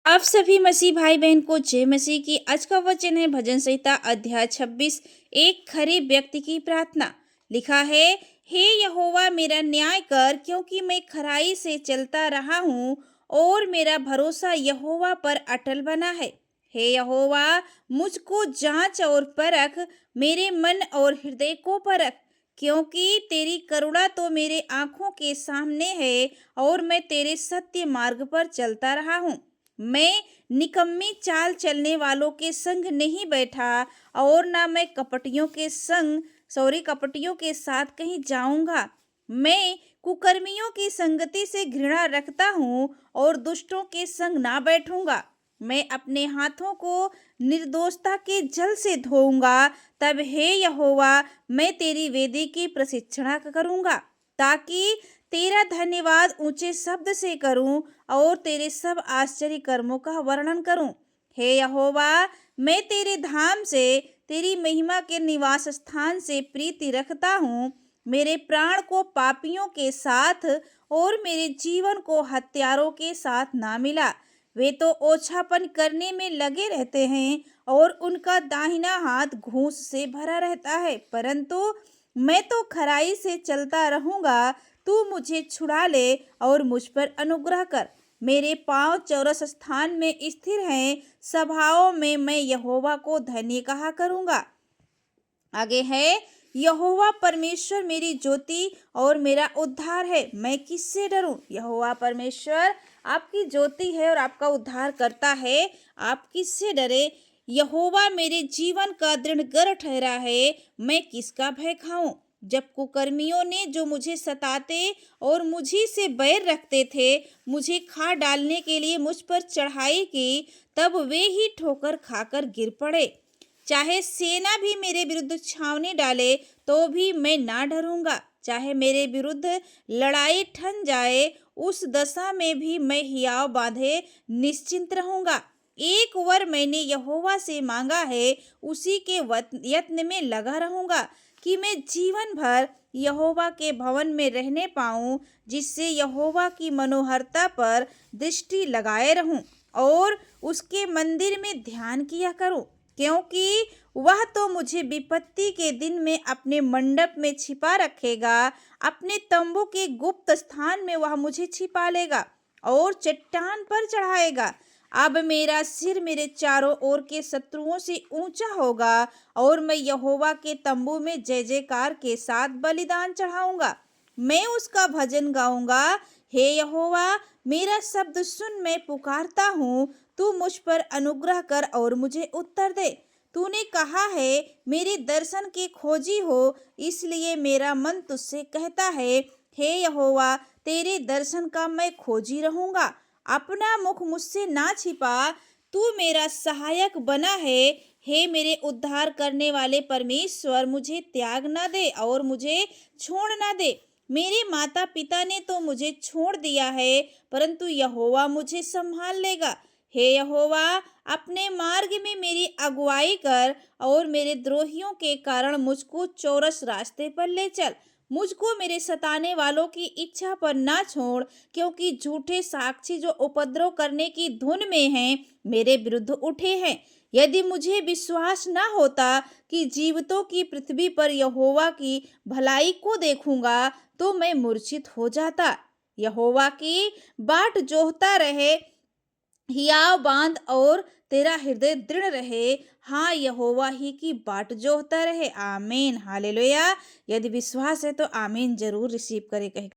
आप सभी मसीह भाई बहन को जय मसीह की। आज का वचन है भजन संहिता अध्याय 26। एक खरे व्यक्ति की प्रार्थना। लिखा है, हे यहोवा मेरा न्याय कर, क्योंकि मैं खराई से चलता रहा हूँ और मेरा भरोसा यहोवा पर अटल बना है। हे यहोवा, मुझको जांच और परख, मेरे मन और हृदय को परख, क्योंकि तेरी करुणा तो मेरे आंखों के सामने है और मैं तेरे सत्य मार्ग पर चलता रहा हूँ। मैं निकम्मी चाल चलने वालों के संग नहीं बैठा और ना मैं कपटियों के साथ कहीं जाऊंगा। मैं कुकर्मियों की संगति से घृणा रखता हूँ और दुष्टों के संग ना बैठूंगा। मैं अपने हाथों को निर्दोषता के जल से धोऊंगा। तब हे यहोवा, मैं तेरी वेदी की प्रशिक्षणा करूंगा, ताकि तेरा धन्यवाद ऊंचे शब्द से करूं और तेरे सब आश्चर्य कर्मों का वर्णन करूं। हे यहोवा, मैं तेरे धाम से, तेरी महिमा के निवास स्थान से प्रीति रखता हूँ। मेरे प्राण को पापियों के साथ और मेरे जीवन को हत्यारों के साथ ना मिला। वे तो ओछापन करने में लगे रहते हैं और उनका दाहिना हाथ घूस से भरा रहता है, परंतु मैं तो खराई से चलता रहूंगा। तू मुझे छुड़ा ले और मुझ पर अनुग्रह कर। मेरे पांव चौरस स्थान में स्थिर हैं, सभाओं में मैं यहोवा को धन्य कहा करूंगा। आगे है, यहोवा परमेश्वर मेरी ज्योति और मेरा उद्धार है, मैं किससे डरूं। यहोवा परमेश्वर आपकी ज्योति है और आपका उद्धार करता है, आप किससे डरे। यहोवा मेरे जीवन का दृढ़ गढ़ ठहरा है, मैं किसका भय खाऊं। जब कुकर्मियों ने, जो मुझे सताते और मुझी से बैर रखते थे, मुझे खा डालने के लिए मुझ पर चढ़ाई की, तब वे ही ठोकर खाकर गिर पड़े। चाहे सेना भी मेरे विरुद्ध छावनी डाले तो भी मैं ना डरूंगा। चाहे मेरे विरुद्ध लड़ाई ठन जाए, उस दशा में भी मैं हियाव बांधे निश्चिंत रहूंगा। एक वर मैंने यहोवा से मांगा है, उसी के यत्न में लगा रहूंगा, कि मैं जीवन भर यहोवा के भवन में रहने पाऊं, जिससे यहोवा की मनोहरता पर दृष्टि लगाए रहूं और उसके मंदिर में ध्यान किया करूं। क्योंकि वह तो मुझे विपत्ति के दिन में अपने मंडप में छिपा रखेगा, अपने तंबू के गुप्त स्थान में वह मुझे छिपा लेगा और चट्टान पर चढ़ाएगा। अब मेरा सिर मेरे चारों ओर के शत्रुओं से ऊंचा होगा और मैं यहोवा के तंबू में जय जयकार के साथ बलिदान चढ़ाऊंगा। मैं उसका भजन गाऊंगा। हे यहोवा, मेरा शब्द सुन, मैं पुकारता हूँ, तू मुझ पर अनुग्रह कर और मुझे उत्तर दे। तूने कहा है, मेरे दर्शन के खोजी हो, इसलिए मेरा मन तुझसे कहता है, हे यहोवा, तेरे दर्शन का मैं खोजी रहूंगा। अपना मुख मुझसे ना छिपा, तू मेरा सहायक बना है। हे मेरे उद्धार करने वाले परमेश्वर, मुझे त्याग ना दे और मुझे छोड़ ना दे। मेरे माता पिता ने तो मुझे छोड़ दिया है, परंतु यहोवा मुझे संभाल लेगा। हे यहोवा, अपने मार्ग में मेरी अगुवाई कर और मेरे द्रोहियों के कारण मुझको चौरस रास्ते पर ले चल। मुझको मेरे सताने वालों की इच्छा पर ना छोड़, क्योंकि झूठे साक्षी जो उपद्रव करने की धुन में हैं, मेरे विरुद्ध उठे हैं। यदि मुझे विश्वास ना होता कि जीवितों की पृथ्वी पर यहोवा की भलाई को देखूंगा, तो मैं मूर्छित हो जाता। यहोवा की बाट जोहता रहे, हियाव बांध और तेरा हृदय दृढ़ रहे। हाँ, यहोवा ही की बाट जोहता रहे। आमीन, हालेलुया। यदि विश्वास है तो आमीन जरूर रिसीव करे। कहे